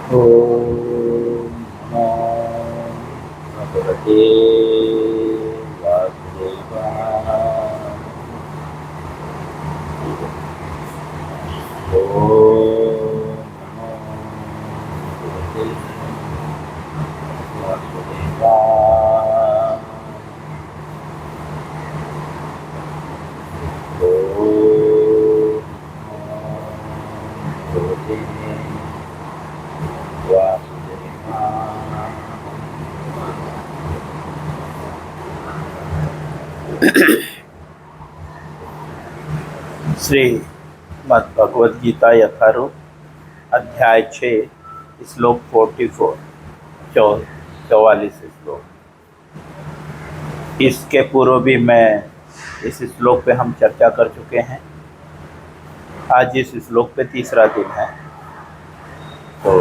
ओम नमो भगवते वासुदेवाय। ओम नमो भगवते वासुदेवाय। ओम नमो भगवते वासुदेवाय। श्रीमद् भगवद गीता यथारूप अध्याय 6 श्लोक 44 44 श्लोक। इसके पूर्व भी मैं इस श्लोक पे हम चर्चा कर चुके हैं। आज इस श्लोक पे तीसरा दिन है, तो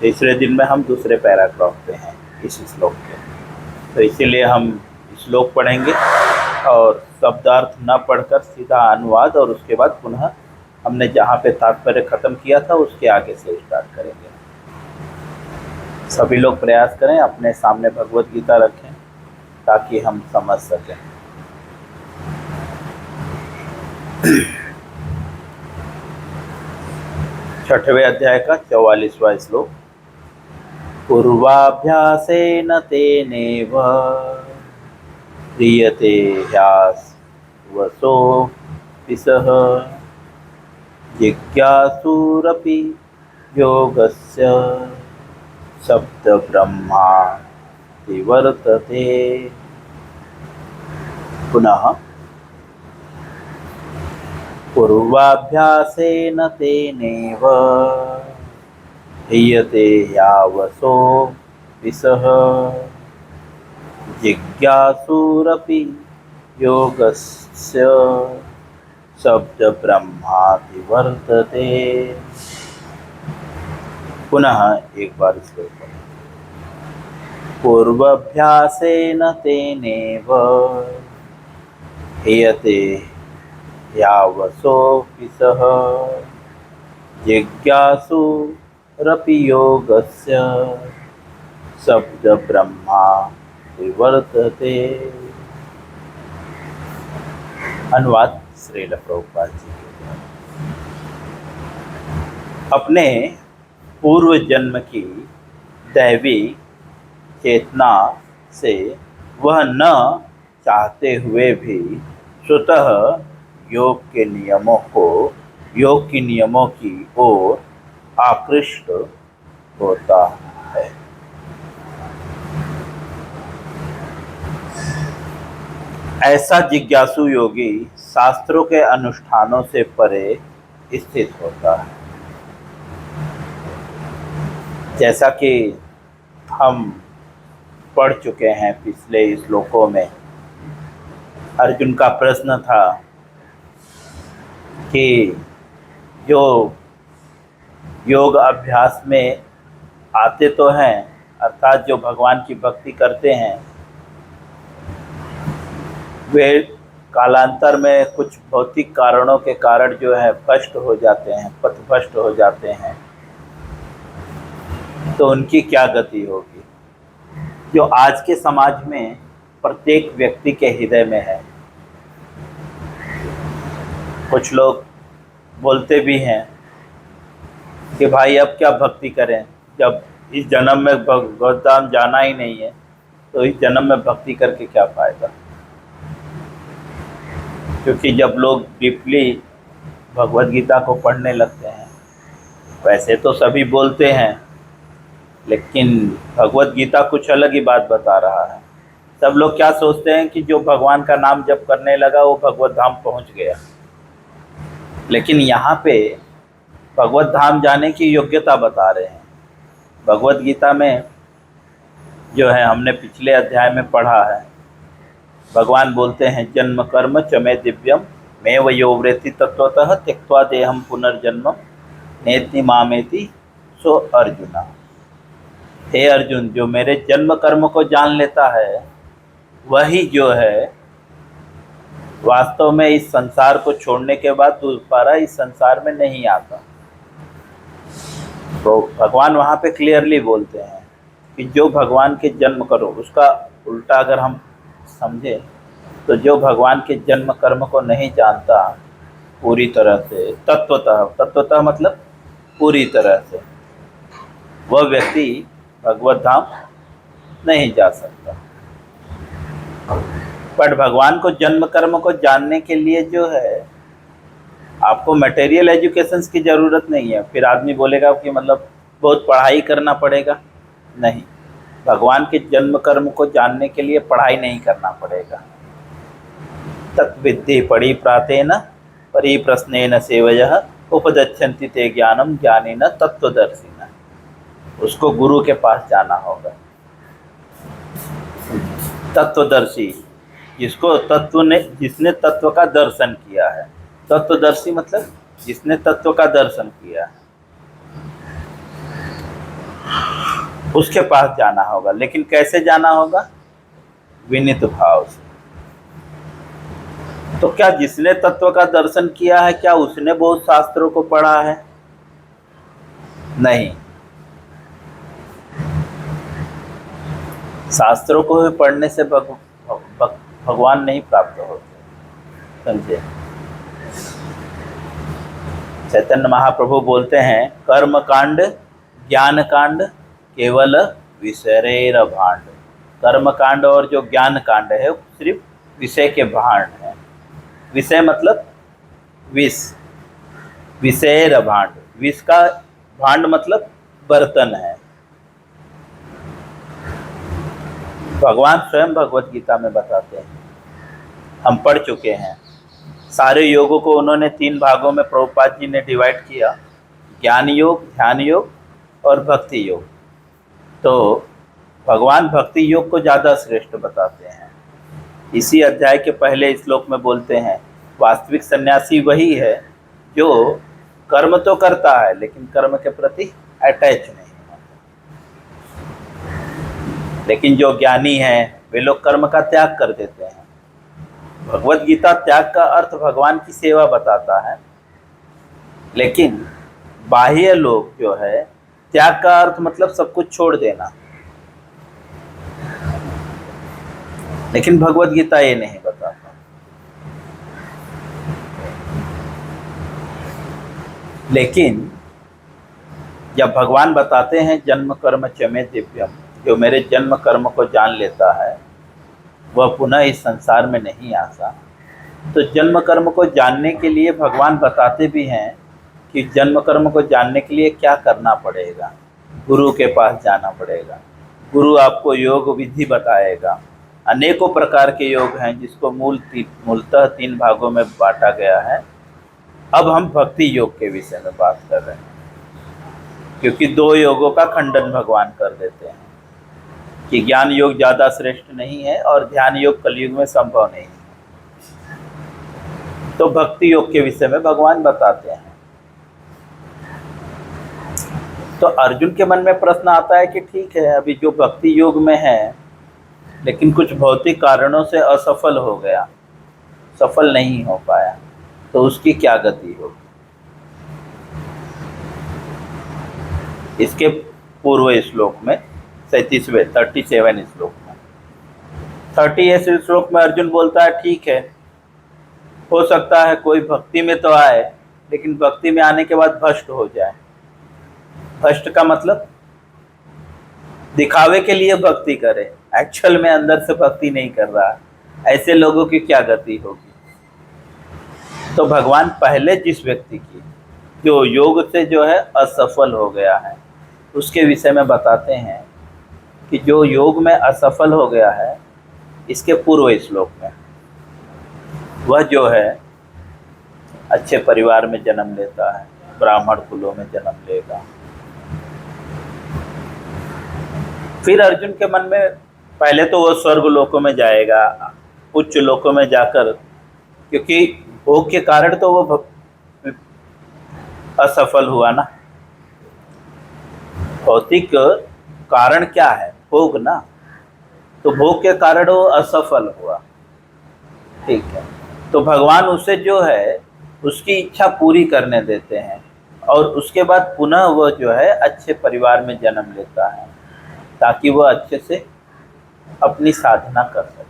तीसरे दिन में हम दूसरे पैराग्राफ पे हैं इस श्लोक के। तो इसीलिए हम श्लोक पढ़ेंगे और शब्दार्थ न पढ़कर सीधा अनुवाद, और उसके बाद पुनः हमने जहाँ पे तात्पर्य खत्म किया था उसके आगे से स्टार्ट करेंगे। सभी लोग प्रयास करें, अपने सामने भगवत गीता रखें ताकि हम समझ सकें। छठवें अध्याय का 44वां श्लोक। पूर्वाभ्यासेन तेनेव ह्रियते ह्यासवसोऽपि सः जिज्ञासुरपि योगस्य शब्दब्रह्माति वर्तते। पुनः पूर्वाभ्यासेन तेनेव ह्रियते ह्यावसोऽपि सः जिज्ञासुरपि योगस्य शब्दब्रह्माति वर्तते। पुनः एक बार इसको पढ़ें। पूर्वाभ्यासेन तेनेव ह्रियते ह्यावसोऽपि सः जिज्ञासुरपि योगस्य शब्दब्रह्माति वर्तते। अनुवाद श्रील प्रभुपाद जी। अपने पूर्व जन्म की दैवी चेतना से वह न चाहते हुए भी स्वतः योग के नियमों की ओर आकृष्ट होता है। ऐसा जिज्ञासु योगी शास्त्रों के अनुष्ठानों से परे स्थित होता है। जैसा कि हम पढ़ चुके हैं पिछले श्लोकों में, अर्जुन का प्रश्न था कि जो योग अभ्यास में आते तो हैं, अर्थात जो भगवान की भक्ति करते हैं, वे कालांतर में कुछ भौतिक कारणों के कारण जो है भ्रष्ट हो जाते हैं, पथभ्रष्ट हो जाते हैं, तो उनकी क्या गति होगी, जो आज के समाज में प्रत्येक व्यक्ति के हृदय में है। कुछ लोग बोलते भी हैं कि भाई अब क्या भक्ति करें, जब इस जन्म में भगवत धाम जाना ही नहीं है तो इस जन्म में भक्ति करके क्या फायदा। क्योंकि जब लोग डीपली भगवत गीता को पढ़ने लगते हैं, वैसे तो सभी बोलते हैं, लेकिन भगवत गीता कुछ अलग ही बात बता रहा है। सब लोग क्या सोचते हैं कि जो भगवान का नाम जप करने लगा वो भगवत धाम पहुंच गया, लेकिन यहाँ पे भगवत धाम जाने की योग्यता बता रहे हैं। भगवत गीता में जो है, हमने पिछले अध्याय में पढ़ा है, भगवान बोलते हैं जन्म कर्म च मे दिव्यम मे वयो वृत्ति तत्वतः त्यक्त्वा देहम पुनर्जन्म नेति मामेति सो अर्जुना। हे अर्जुन, जो मेरे जन्म कर्म को जान लेता है वही जो है वास्तव में इस संसार को छोड़ने के बाद दोबारा इस संसार में नहीं आता। तो भगवान वहाँ पे क्लियरली बोलते हैं कि जो भगवान के जन्म करो, उसका उल्टा अगर हम समझें तो जो भगवान के जन्म कर्म को नहीं जानता पूरी तरह से, तत्वतः मतलब पूरी तरह से, वह व्यक्ति भगवत धाम नहीं जा सकता। पर भगवान को जन्म कर्म को जानने के लिए जो है आपको मटेरियल एजुकेशंस की ज़रूरत नहीं है। फिर आदमी बोलेगा कि मतलब बहुत पढ़ाई करना पड़ेगा, नहीं, भगवान के जन्म कर्म को जानने के लिए पढ़ाई नहीं करना पड़ेगा। तत्विद्धि पढ़ी प्रातेन परिप्रश्नेन सेवयः उपदच्छन्ति ते ज्ञानम ज्ञानेन तत्वदर्शिनः। उसको गुरु के पास जाना होगा। तत्वदर्शी, जिसने तत्व का दर्शन किया है। तत्वदर्शी मतलब जिसने तत्व का दर्शन किया है, उसके पास जाना होगा। लेकिन कैसे जाना होगा? विनीत भाव से। तो क्या जिसने तत्व का दर्शन किया है, क्या उसने बहुत शास्त्रों को पढ़ा है? नहीं, शास्त्रों को भी पढ़ने से भगवान नहीं प्राप्त होते, समझे? चैतन्य महाप्रभु बोलते हैं, कर्म कांड ज्ञान कांड केवल विषयेर भांड। कर्म कांड और जो ज्ञान कांड है सिर्फ विषय के भांड है। विषय मतलब विष, विषयेर भांड, विष का भांड मतलब बर्तन है। भगवान स्वयं भगवत गीता में बताते हैं, हम पढ़ चुके हैं। सारे योगों को उन्होंने 3 भागों में प्रभुपाद जी ने डिवाइड किया, ज्ञान योग, ध्यान योग और भक्ति योग। तो भगवान भक्ति योग को ज़्यादा श्रेष्ठ बताते हैं। इसी अध्याय के पहले श्लोक में बोलते हैं, वास्तविक सन्यासी वही है जो कर्म तो करता है लेकिन कर्म के प्रति अटैच नहीं होता। लेकिन जो ज्ञानी हैं वे लोग कर्म का त्याग कर देते हैं। भगवत गीता त्याग का अर्थ भगवान की सेवा बताता है, लेकिन बाह्य लोग जो है त्याग का अर्थ मतलब सब कुछ छोड़ देना। लेकिन भगवत गीता ये नहीं बताता। लेकिन जब भगवान बताते हैं जन्म कर्म चमे दिव्यम, जो मेरे जन्म कर्म को जान लेता है वह पुनः इस संसार में नहीं आता। तो जन्म कर्म को जानने के लिए भगवान बताते भी हैं कि जन्म कर्म को जानने के लिए क्या करना पड़ेगा। गुरु के पास जाना पड़ेगा। गुरु आपको योग विधि बताएगा। अनेकों प्रकार के योग हैं जिसको मूलतः 3 भागों में बांटा गया है। अब हम भक्ति योग के विषय में बात कर रहे हैं, क्योंकि 2 योगों का खंडन भगवान कर देते हैं कि ज्ञान योग ज़्यादा श्रेष्ठ नहीं है और ध्यान योग कलयुग में संभव नहीं है। तो भक्ति योग के विषय में भगवान बताते हैं। तो अर्जुन के मन में प्रश्न आता है कि ठीक है, अभी जो भक्ति योग में है लेकिन कुछ भौतिक कारणों से असफल हो गया, सफल नहीं हो पाया, तो उसकी क्या गति होगी? इसके पूर्व श्लोक में 37 श्लोक में 30 श्लोक में अर्जुन बोलता है, ठीक है, हो सकता है कोई भक्ति में तो आए लेकिन भक्ति में आने के बाद भ्रष्ट हो जाए। भ्रष्ट का मतलब दिखावे के लिए भक्ति करे, एक्चुअल में अंदर से भक्ति नहीं कर रहा। ऐसे लोगों की क्या गति होगी? तो भगवान पहले जिस व्यक्ति की जो योग से जो है असफल हो गया है उसके विषय में बताते हैं कि जो योग में असफल हो गया है, इसके पूर्व श्लोक में वह जो है अच्छे परिवार में जन्म लेता है, ब्राह्मण कुलों में जन्म लेगा। फिर अर्जुन के मन में पहले तो वह स्वर्ग लोकों में जाएगा, उच्च लोकों में जाकर, क्योंकि भोग के कारण तो वो असफल हुआ ना। भौतिक कारण क्या है? भोग ना। तो भोग के कारण वो असफल हुआ, ठीक है। तो भगवान उसे जो है उसकी इच्छा पूरी करने देते हैं और उसके बाद पुनः वह जो है अच्छे परिवार में जन्म लेता है ताकि वह अच्छे से अपनी साधना कर सके।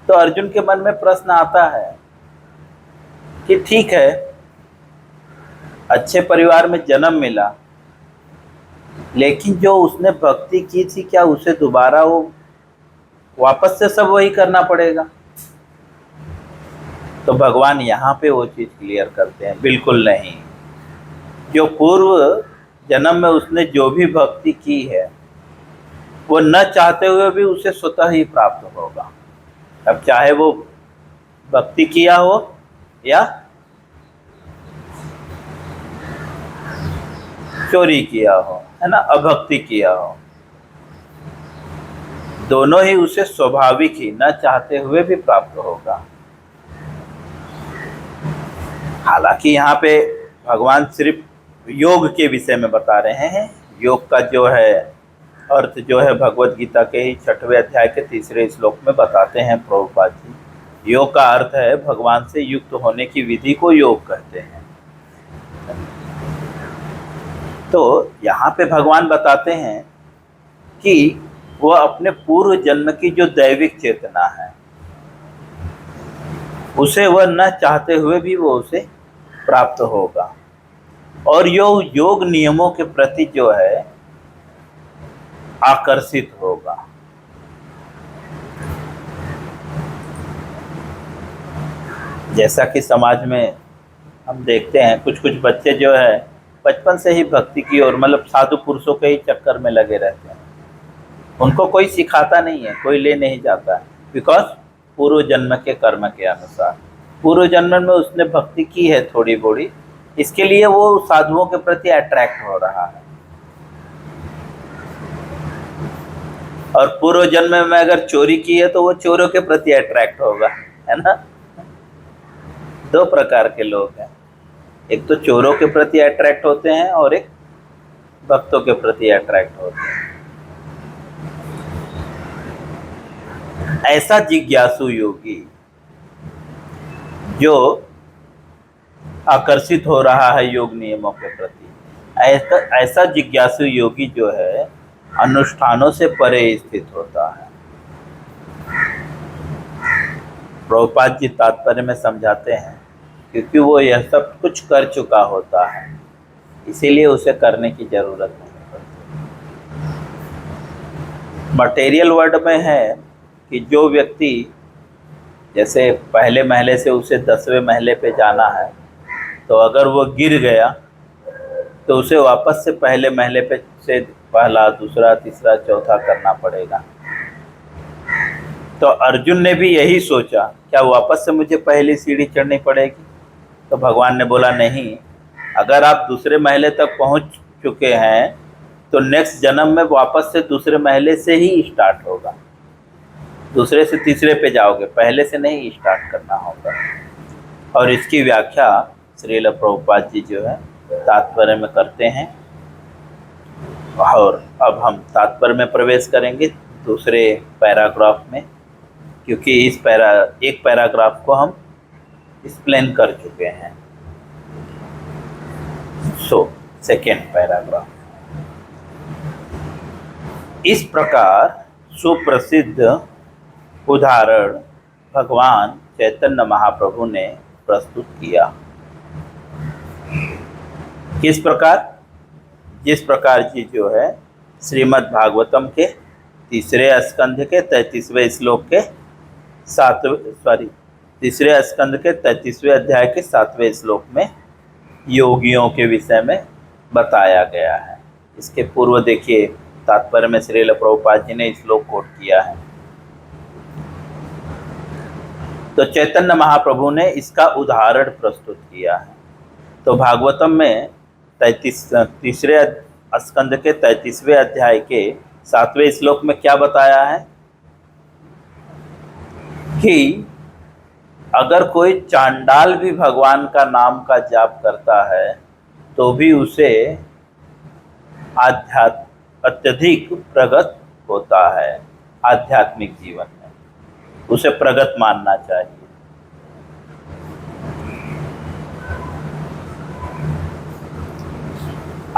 तो अर्जुन के मन में प्रश्न आता है कि ठीक है, अच्छे परिवार में जन्म मिला, लेकिन जो उसने भक्ति की थी क्या उसे दोबारा वो वापस से सब वही करना पड़ेगा? तो भगवान यहाँ पे वो चीज क्लियर करते हैं, बिल्कुल नहीं। जो पूर्व जन्म में उसने जो भी भक्ति की है वो न चाहते हुए भी उसे स्वतः ही प्राप्त होगा। अब चाहे वो भक्ति किया हो या चोरी किया हो, है ना, अभक्ति किया हो, दोनों ही उसे स्वाभाविक ही न चाहते हुए भी प्राप्त होगा। हालांकि यहाँ पे भगवान सिर्फ योग के विषय में बता रहे हैं। योग का जो है अर्थ जो है भगवत गीता के ही 6वें अध्याय के 3रे श्लोक में बताते हैं प्रभुपाद जी। योग का अर्थ है भगवान से युक्त होने की विधि को योग कहते हैं। तो यहाँ पे भगवान बताते हैं कि वह अपने पूर्व जन्म की जो दैविक चेतना है उसे वह न चाहते हुए भी वो उसे प्राप्त होगा, और योग नियमों के प्रति जो है आकर्षित होगा। जैसा कि समाज में हम देखते हैं कुछ कुछ बच्चे जो है बचपन से ही भक्ति की ओर, मतलब साधु पुरुषों के ही चक्कर में लगे रहते हैं। उनको कोई सिखाता नहीं है, कोई ले नहीं जाता है, बिकॉज पूर्व जन्म के कर्म के अनुसार पूर्व जन्म में उसने भक्ति की है थोड़ी बोड़ी, इसके लिए वो साधुओं के प्रति अट्रैक्ट हो रहा है। और पूर्व जन्म में अगर चोरी की है तो वो चोरों के प्रति अट्रैक्ट होगा, है ना। 2 प्रकार के लोग हैं, एक तो चोरों के प्रति अट्रैक्ट होते हैं और एक भक्तों के प्रति अट्रैक्ट होते हैं। ऐसा जिज्ञासु योगी जो आकर्षित हो रहा है योग नियमों के प्रति, ऐसा जिज्ञासु योगी जो है अनुष्ठानों से परे स्थित होता है। प्रभुपाद जी तात्पर्य में समझाते हैं क्योंकि वो यह सब कुछ कर चुका होता है, इसीलिए उसे करने की जरूरत नहीं पड़ती। मटेरियल वर्ल्ड में है कि जो व्यक्ति जैसे पहले महले से उसे 10वें महले पे जाना है, तो अगर वो गिर गया तो उसे वापस से पहले महले पे से पहला, दूसरा, तीसरा, चौथा करना पड़ेगा। तो अर्जुन ने भी यही सोचा, क्या वापस से मुझे पहली सीढ़ी चढ़नी पड़ेगी? तो भगवान ने बोला नहीं, अगर आप दूसरे महले तक पहुंच चुके हैं तो नेक्स्ट जन्म में वापस से दूसरे महले से ही स्टार्ट होगा, दूसरे से तीसरे पे जाओगे, पहले से नहीं स्टार्ट करना होगा। और इसकी व्याख्या श्रील प्रभुपाद जी जो है तात्पर्य में करते हैं। और अब हम तात्पर्य में प्रवेश करेंगे दूसरे पैराग्राफ में, क्योंकि एक पैराग्राफ को हम एक्सप्लेन कर चुके हैं। सेकेंड पैराग्राफ, इस प्रकार सुप्रसिद्ध उदाहरण भगवान चैतन्य महाप्रभु ने प्रस्तुत किया। किस प्रकार? जिस प्रकार की जो है श्रीमद् भागवतम के 3रे स्कंध के 33वें श्लोक के 3रे स्कंध के 33वें अध्याय के 7वें श्लोक में योगियों के विषय में बताया गया है। इसके पूर्व देखिए तात्पर्य में श्रील प्रभुपाद जी ने श्लोक कोट किया है। तो चैतन्य महाप्रभु ने इसका उदाहरण प्रस्तुत किया है। तो भागवतम में 3रे स्कंद के 33वें अध्याय के 7वें श्लोक में क्या बताया है कि अगर कोई चांडाल भी भगवान का नाम का जाप करता है तो भी उसे अत्यधिक प्रगत होता है। आध्यात्मिक जीवन में उसे प्रगत मानना चाहिए।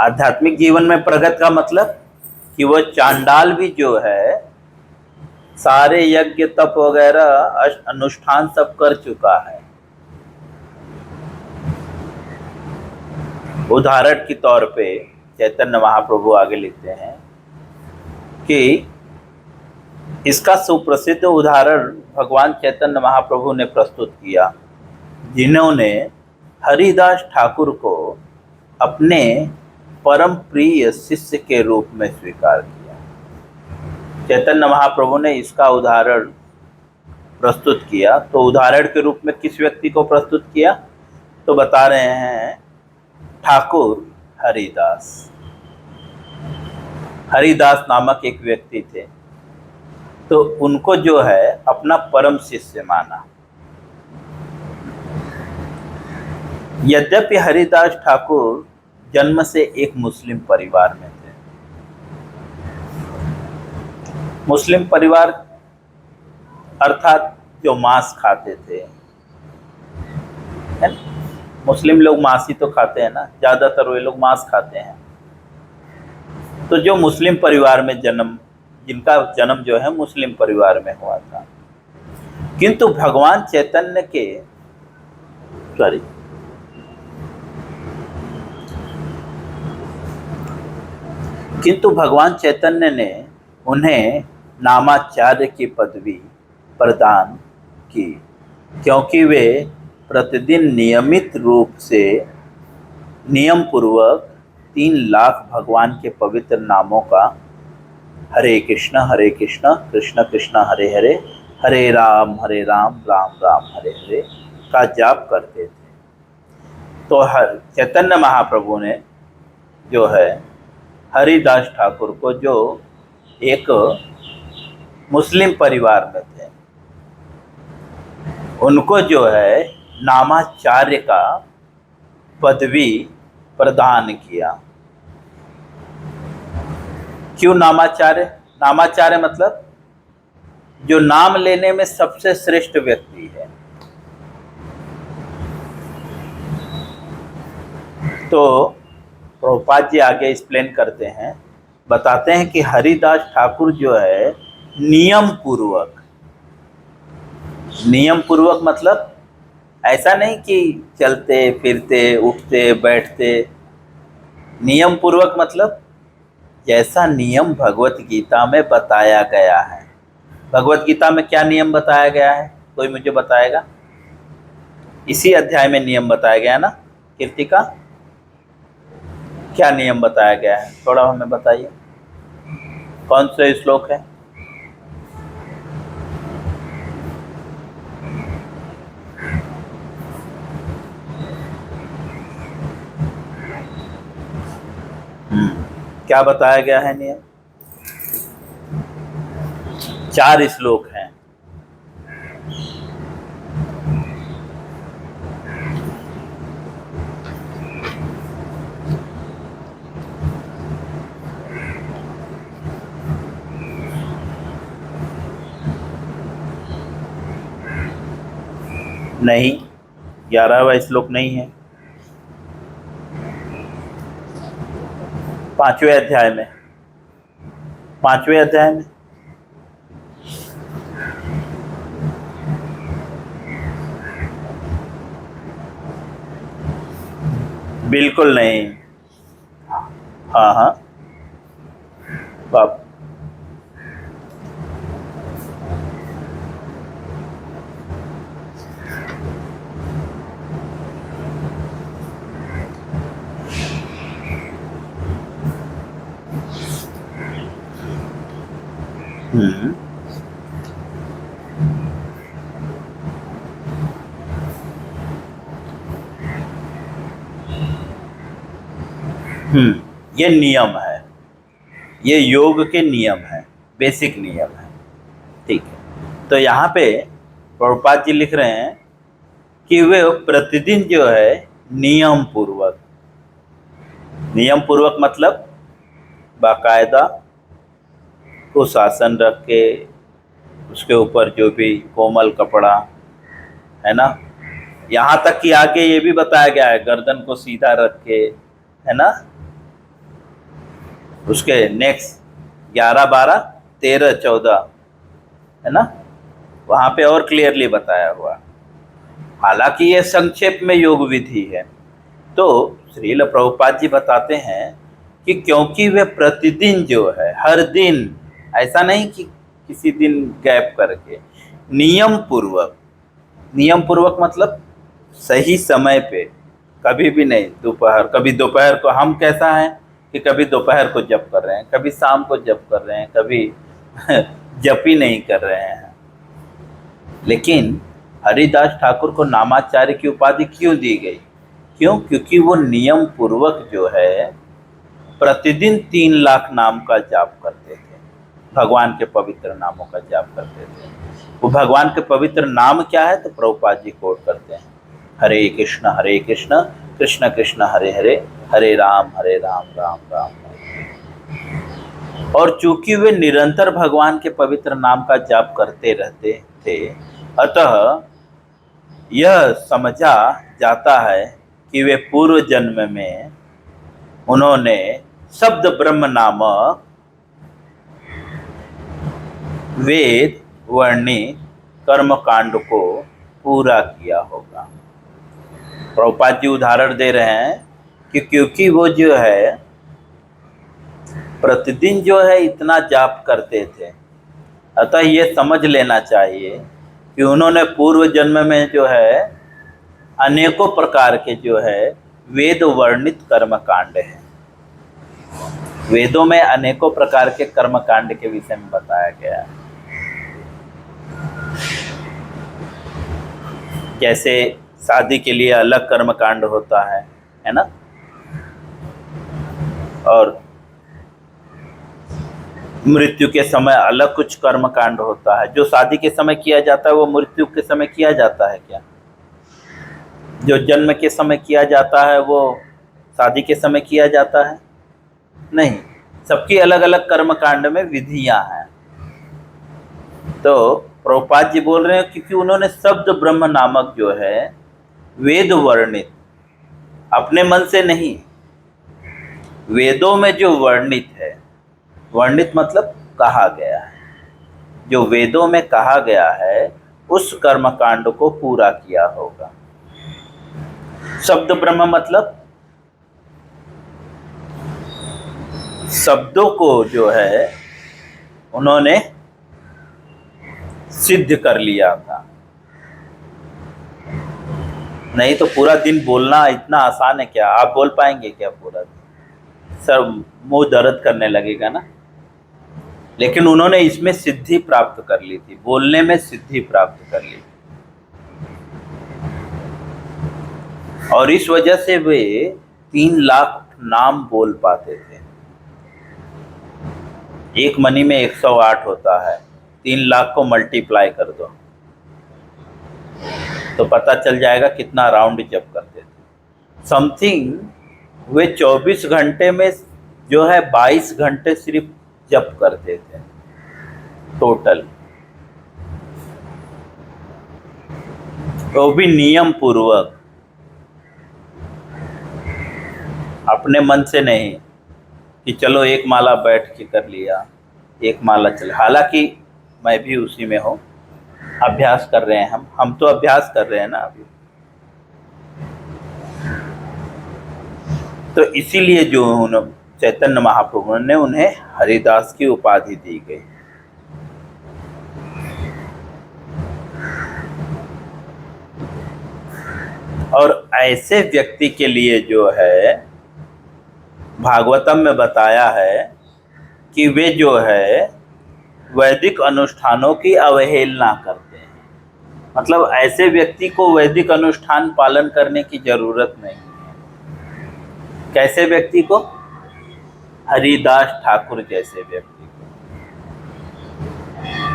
आध्यात्मिक जीवन में प्रगत का मतलब कि वह चांडाल भी जो है सारे यज्ञ तप वगैरह अनुष्ठान सब कर चुका है। उदाहरण के तौर पे चैतन्य महाप्रभु आगे लिखते हैं कि इसका सुप्रसिद्ध उदाहरण भगवान चैतन्य महाप्रभु ने प्रस्तुत किया, जिन्होंने हरिदास ठाकुर को अपने परम प्रिय शिष्य के रूप में स्वीकार किया। चैतन्य महाप्रभु ने इसका उदाहरण प्रस्तुत किया, तो उदाहरण के रूप में किस व्यक्ति को प्रस्तुत किया? तो बता रहे हैं ठाकुर हरिदास। हरिदास नामक एक व्यक्ति थे, तो उनको जो है अपना परम शिष्य माना। यद्यपि हरिदास ठाकुर जन्म से एक मुस्लिम परिवार में थे। मुस्लिम परिवार अर्थात जो मांस खाते थे, है ना? मुस्लिम लोग मांस ही तो खाते हैं ना, ज्यादातर वे लोग मांस खाते हैं। तो जो मुस्लिम परिवार में जिनका जन्म जो है मुस्लिम परिवार में हुआ था, किंतु भगवान चैतन्य ने उन्हें नामाचार्य की पदवी प्रदान की, क्योंकि वे प्रतिदिन नियमित रूप से नियम पूर्वक 3 लाख भगवान के पवित्र नामों का हरे कृष्ण कृष्ण कृष्ण हरे हरे, हरे राम राम राम हरे हरे का जाप करते थे। तो चैतन्य महाप्रभु ने जो है हरिदास ठाकुर को, जो एक मुस्लिम परिवार में थे, उनको जो है नामाचार्य का पदवी प्रदान किया। क्यों नामाचार्य? नामाचार्य मतलब जो नाम लेने में सबसे श्रेष्ठ व्यक्ति है। तो प्रभुपाद जी आगे एक्सप्लेन करते हैं, बताते हैं कि हरिदास ठाकुर जो है नियम पूर्वक मतलब ऐसा नहीं कि चलते फिरते उठते बैठते। नियम पूर्वक मतलब जैसा नियम भगवत गीता में बताया गया है। भगवत गीता में क्या नियम बताया गया है? कोई मुझे बताएगा? इसी अध्याय में नियम बताया गया ना कीर्तिका? क्या नियम बताया गया है? थोड़ा हमें बताइए, कौन सा श्लोक है? क्या बताया गया है नियम? 4 श्लोक हैं। नहीं, 11वां श्लोक नहीं है। 5वें अध्याय में, 5वें अध्याय में बिल्कुल नहीं। हाँ बाप, ये नियम है, ये योग के नियम है, बेसिक नियम है। ठीक है, तो यहाँ पे प्रभुपाद जी लिख रहे हैं कि वे प्रतिदिन जो है नियम पूर्वक मतलब बाकायदा उस आसन रख के, उसके ऊपर जो भी कोमल कपड़ा है ना, यहाँ तक कि आगे ये भी बताया गया है गर्दन को सीधा रख के, है ना, उसके नेक्स्ट 11, 12, 13, 14 है ना, वहाँ पे और क्लियरली बताया हुआ। हालांकि ये संक्षेप में योग विधि है। तो श्रील प्रभुपाद जी बताते हैं कि क्योंकि वे प्रतिदिन जो है, हर दिन, ऐसा नहीं कि किसी दिन गैप करके, नियम पूर्वक मतलब सही समय पे, कभी भी नहीं दोपहर, कभी दोपहर को हम कैसा है कि कभी दोपहर को जप कर रहे हैं, कभी शाम को जप कर रहे हैं, कभी जप ही नहीं कर रहे हैं। लेकिन हरिदास ठाकुर को नामाचार्य की उपाधि क्यों दी गई? क्यों? क्योंकि वो नियम पूर्वक जो है प्रतिदिन 3 लाख नाम का जाप करते थे, भगवान के पवित्र नामों का जाप करते थे। वो भगवान के पवित्र नाम क्या है? तो प्रभुपाद जी कोट करते हैं, हरे कृष्ण कृष्ण कृष्ण हरे हरे, हरे राम राम राम राम। और चूंकि वे निरंतर भगवान के पवित्र नाम का जाप करते रहते थे, अतः यह समझा जाता है कि वे पूर्व जन्म में उन्होंने शब्द ब्रह्म नामक वेद वर्णित कर्म कांड को पूरा किया होगा। प्रभुपाद जी उदाहरण दे रहे हैं कि क्योंकि वो जो है प्रतिदिन जो है इतना जाप करते थे, अतः ये समझ लेना चाहिए कि उन्होंने पूर्व जन्म में जो है अनेकों प्रकार के जो है वेद वर्णित कर्म कांड है। वेदों में अनेकों प्रकार के कर्म कांड के विषय में बताया गया है। जैसे शादी के लिए अलग कर्म कांड होता है ना, और मृत्यु के समय अलग कुछ कर्म कांड होता है। जो शादी के समय किया जाता है वो मृत्यु के समय किया जाता है क्या? जो जन्म के समय किया जाता है वो शादी के समय किया जाता है? नहीं, सबकी अलग अलग कर्म कांड में विधियां हैं। तो प्रभुपाद जी बोल रहे हैं क्योंकि उन्होंने शब्द ब्रह्म नामक जो है वेद वर्णित, अपने मन से नहीं, वेदों में जो वर्णित है, वर्णित मतलब कहा गया है, जो वेदों में कहा गया है उस कर्म कांड को पूरा किया होगा। शब्द ब्रह्म मतलब शब्दों को जो है उन्होंने सिद्ध कर लिया था। नहीं तो पूरा दिन बोलना इतना आसान है क्या? आप बोल पाएंगे क्या पूरा दिन? सर मुंह दर्द करने लगेगा ना। लेकिन उन्होंने इसमें सिद्धि प्राप्त कर ली थी, बोलने में सिद्धि प्राप्त कर ली थी, और इस वजह से वे 3 लाख नाम बोल पाते थे। एक मनी में 108 होता है, 3 लाख को मल्टीप्लाई कर दो तो पता चल जाएगा कितना राउंड जप करते थे। समथिंग वे 24 घंटे में जो है 22 घंटे सिर्फ जप करते थे टोटल, वो भी नियम पूर्वक, अपने मन से नहीं कि चलो एक माला बैठ के कर लिया, एक माला चल। हालांकि मैं भी उसी में हूँ, अभ्यास कर रहे हैं हम तो अभ्यास कर रहे हैं ना अभी। तो इसीलिए जो चैतन्य महाप्रभु ने उन्हें हरिदास की उपाधि दी गई। और ऐसे व्यक्ति के लिए जो है भागवतम में बताया है कि वे जो है वैदिक अनुष्ठानों की अवहेलना करते हैं। मतलब ऐसे व्यक्ति को वैदिक अनुष्ठान पालन करने की जरूरत नहीं है। कैसे व्यक्ति को? हरिदास ठाकुर जैसे व्यक्ति को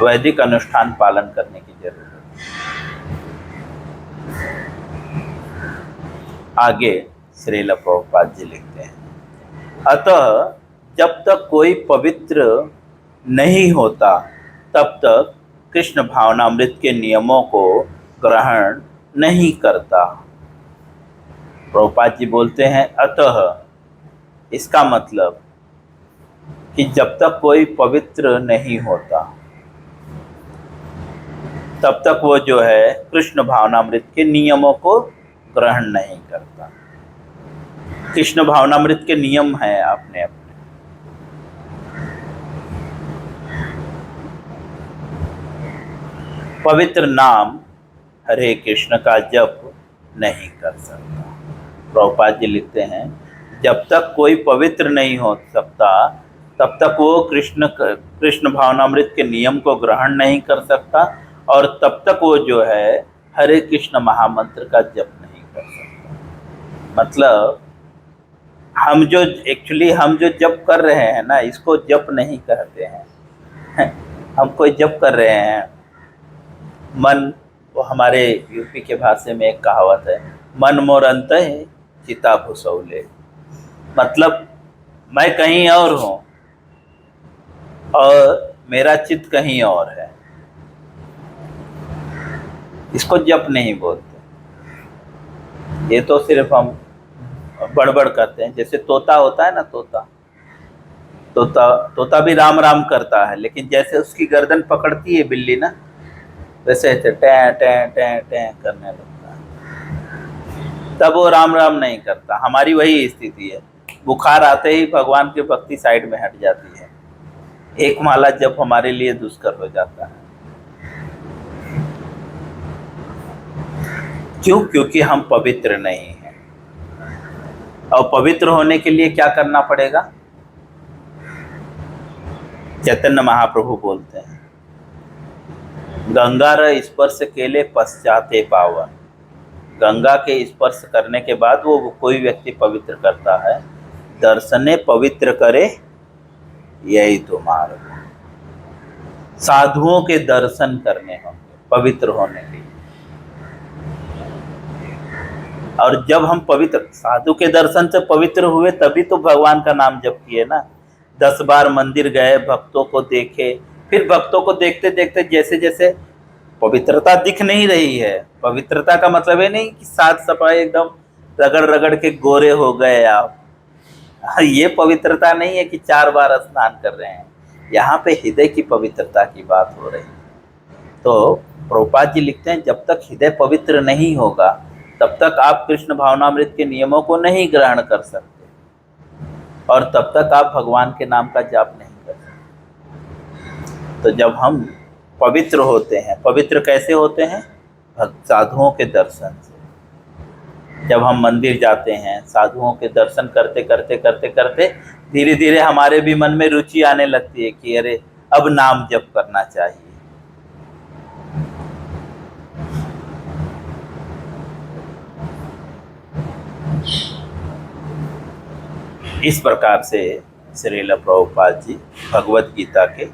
वैदिक अनुष्ठान पालन करने की जरूरत है। आगे श्रील प्रभुपाद जी लिखते हैं, अतः जब तक कोई पवित्र नहीं होता तब तक कृष्ण भावनामृत के नियमों को ग्रहण नहीं करता। प्रभुपाद जी बोलते हैं अतः, इसका मतलब कि जब तक कोई पवित्र नहीं होता तब तक वो जो है कृष्ण भावनामृत के नियमों को ग्रहण नहीं करता। कृष्ण भावनामृत के नियम हैं अपने अपने। पवित्र नाम हरे कृष्ण का जप नहीं कर सकता। प्रभुपाद जी लिखते हैं जब तक कोई पवित्र नहीं हो सकता तब तक वो कृष्ण भावनामृत के नियम को ग्रहण नहीं कर सकता और तब तक वो जो है हरे कृष्ण महामंत्र का जप नहीं कर सकता। मतलब हम जो जप कर रहे हैं ना, इसको जप नहीं कहते हैं। हम कोई जप कर रहे हैं, मन, वो हमारे यूपी के भाषा में एक कहावत है, मन मोर अंतहि चिता भुसौले। मतलब मैं कहीं और हूँ और मेरा चित्त कहीं और है, इसको जप नहीं बोलते। ये तो सिर्फ हम बड़बड़ करते हैं। जैसे तोता होता है ना, तोता भी राम राम करता है, लेकिन जैसे उसकी गर्दन पकड़ती है बिल्ली ना, वैसे ऐसे टें टें टें टें करने लगता है, तब वो राम राम नहीं करता। हमारी वही स्थिति है। बुखार आते ही भगवान की भक्ति साइड में हट जाती है, एक माला जप हमारे लिए दुष्कर हो जाता है। क्यों? क्योंकि हम पवित्र नहीं हैं। और पवित्र होने के लिए क्या करना पड़ेगा? चैतन्य महाप्रभु बोलते हैं, गंगा र स्पर्श केले पश्चाते पावन। गंगा के स्पर्श करने के बाद वो कोई व्यक्ति पवित्र करता है। दर्शने पवित्र करे यही तो मार्ग। साधुओं के दर्शन करने होंगे पवित्र होने के लिए। और जब हम पवित्र, साधु के दर्शन से पवित्र हुए तभी तो भगवान का नाम जप किए ना। 10 बार मंदिर गए, भक्तों को देखे, फिर भक्तों को देखते देखते जैसे जैसे पवित्रता दिख नहीं रही है। पवित्रता का मतलब है नहीं कि साफ सफाई एकदम रगड़ रगड़ के गोरे हो गए आप। ये पवित्रता नहीं है कि 4 बार स्नान कर रहे हैं। यहाँ पे हृदय की पवित्रता की बात हो रही है। तो प्रभुपाद जी लिखते हैं जब तक हृदय पवित्र नहीं होगा तब तक आप कृष्ण भावनामृत के नियमों को नहीं ग्रहण कर सकते और तब तक आप भगवान के नाम का जाप नहीं कर सकते। तो जब हम पवित्र होते हैं, पवित्र कैसे होते हैं? साधुओं के दर्शन से। जब हम मंदिर जाते हैं, साधुओं के दर्शन करते करते करते करते धीरे धीरे हमारे भी मन में रुचि आने लगती है कि अरे अब नाम जप करना चाहिए। इस प्रकार से श्रील प्रभुपाद जी भगवत गीता के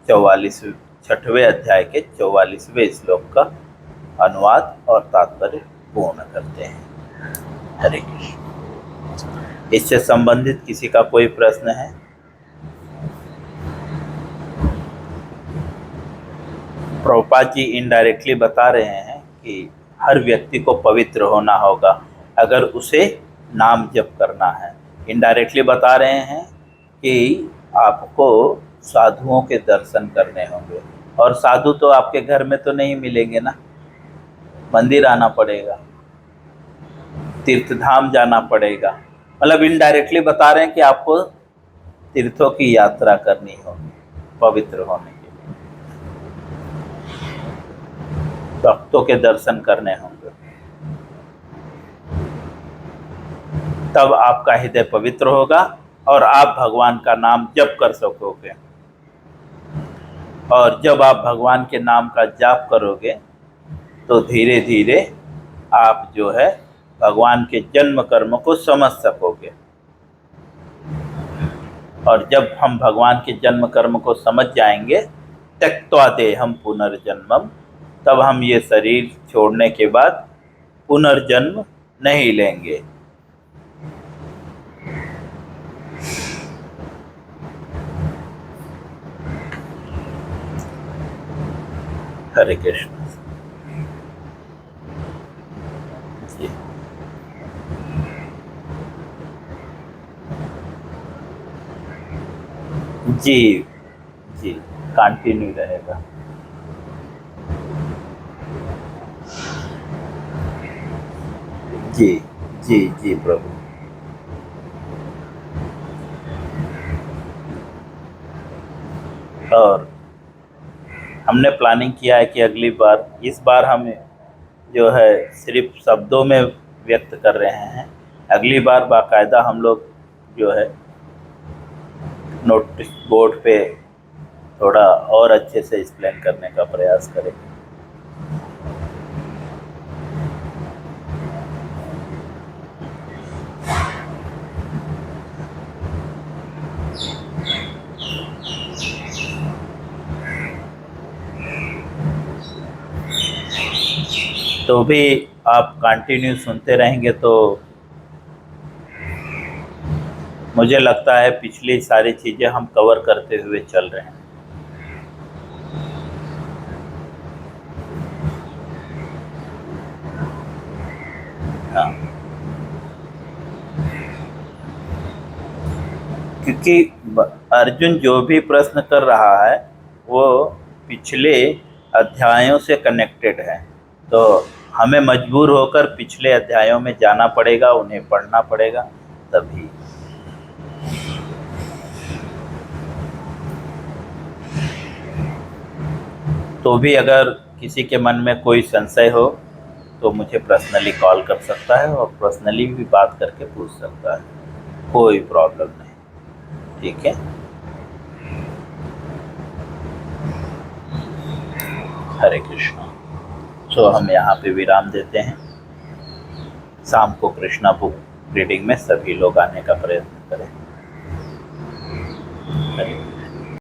6वें अध्याय के 44वें श्लोक का अनुवाद और तात्पर्य पूर्ण करते हैं। हरे कृष्ण। इससे संबंधित किसी का कोई प्रश्न है? प्रभुपाद जी इनडायरेक्टली बता रहे हैं कि हर व्यक्ति को पवित्र होना होगा अगर उसे नाम जप करना है। इनडायरेक्टली बता रहे हैं कि आपको साधुओं के दर्शन करने होंगे, और साधु तो आपके घर में तो नहीं मिलेंगे ना, मंदिर आना पड़ेगा, तीर्थधाम जाना पड़ेगा। मतलब इनडायरेक्टली बता रहे हैं कि आपको तीर्थों की यात्रा करनी होगी पवित्र होने के लिए, भक्तों के दर्शन करने होंगे, तब आपका हृदय पवित्र होगा और आप भगवान का नाम जप कर सकोगे। और जब आप भगवान के नाम का जाप करोगे तो धीरे धीरे आप जो है भगवान के जन्म कर्म को समझ सकोगे। और जब हम भगवान के जन्म कर्म को समझ जाएंगे, त्यक्त्वा देहं पुनर्जन्मम, तब हम ये शरीर छोड़ने के बाद पुनर्जन्म नहीं लेंगे। हरे कृष्ण। जी। जी जी, कंटिन्यू रहेगा। जी जी जी प्रभु। और हमने प्लानिंग किया है कि अगली बार, इस बार हम जो है सिर्फ शब्दों में व्यक्त कर रहे हैं, अगली बार बाकायदा हम लोग जो है नोटिस बोर्ड पे थोड़ा और अच्छे से एक्सप्लेन करने का प्रयास करेंगे। तो भी आप कंटिन्यू सुनते रहेंगे तो मुझे लगता है पिछली सारी चीज़ें हम कवर करते हुए चल रहे हैं। हाँ, क्योंकि अर्जुन जो भी प्रश्न कर रहा है वो पिछले अध्यायों से कनेक्टेड है, तो हमें मजबूर होकर पिछले अध्यायों में जाना पड़ेगा, उन्हें पढ़ना पड़ेगा तभी। तो भी अगर किसी के मन में कोई संशय हो तो मुझे पर्सनली कॉल कर सकता है और पर्सनली भी बात करके पूछ सकता है, कोई प्रॉब्लम नहीं। ठीक है, हरे कृष्णा। तो हम यहाँ पे विराम देते हैं। शाम को कृष्णा बुक रीडिंग में सभी लोग आने का प्रयत्न करें। हरे